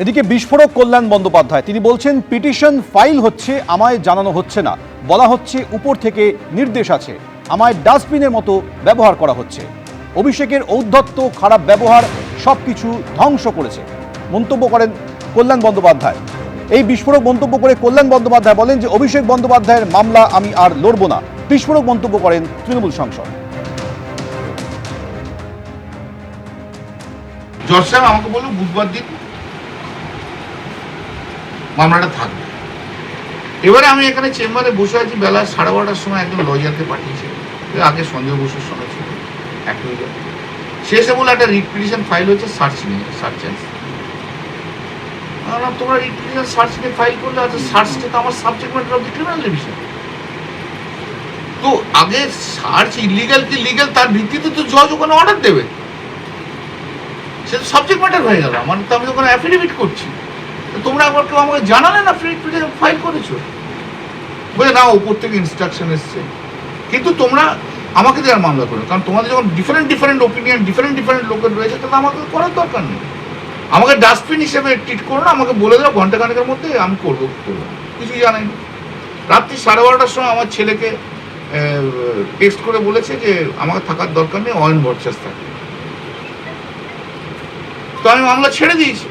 এদিকে বিস্ফোরক কল্যাণ বন্দ্যোপাধ্যায় তিনি বলছেন পিটিশন ফাইল হচ্ছে, আমায় জানানো হচ্ছে না, বলা হচ্ছে উপর থেকে নির্দেশ আছে, আমায় ডাস্টবিনের মতো ব্যবহার করা হচ্ছে। অভিষেকের ঔদ্ধত্য, খারাপ ব্যবহার সবকিছু ধ্বংস করেছে মন্তব্য করেন কল্যাণ বন্দ্যোপাধ্যায়। এই বিস্ফোরক মন্তব্য করে কল্যাণ বন্দ্যোপাধ্যায় বলেন যে অভিষেক বন্দ্যোপাধ্যায়ের মামলা আমি আর লড়ব না। বিস্ফোরক মন্তব্য করেন তৃণমূল সাংসদ। জজ সাহেব আমাকে বললো বুধবার দিন মামলাটা থাকবে। এবারে আমি এখানে চেম্বারে বসে আছি, বেলা 12:30টার সময় একজন লয়ারকে পাঠিয়েছে, আগে সঞ্জয় বসুর সঙ্গে ছিল এক লয়ার, সে এসে বলে একটা রিট পিটিশন ফাইল হচ্ছে সার্চ নিয়ে, সার্চ অ্যান্ড তোমরা রিট পিটিশন সার্চ নিয়ে ফাইল করলে, আচ্ছা সার্চটা তো আমার subject matter of the criminal division. তো আগে সার্চ ইলিগাল কি লিগাল তার ভিত্তিতে তো জজ ওখানে অর্ডার দেবে, সে তো সাবজেক্ট ম্যাটার হয়ে গেল আমার, তো আমি ওখানে অ্যাফিডেভিট করছি, তোমরা একবার কেউ আমাকে জানালে না ফাইল করেছো, বলে না উপর থেকে ইনস্ট্রাকশন এসছে, কিন্তু তোমরা আমাকে দেওয়ার মামলা করো, কারণ তোমাদের যখন ডিফারেন্ট ওপিনিয়ন ডিফারেন্ট লোকের রয়েছে, তাহলে আমাকে করার দরকার নেই। আমাকে ডাস্টবিন হিসেবে ট্রিট করো না, আমাকে বলে দাও ঘন্টাখানেকের মধ্যে আমি করবো, কিছুই জানাই না। রাত্রি 12:30টার সময় আমার ছেলেকে টেক্সট করে বলেছে যে আমাকে থাকার দরকার নেই, অয়েন ভরচাস থাকে, তো আমি মামলা ছেড়ে দিয়েছি।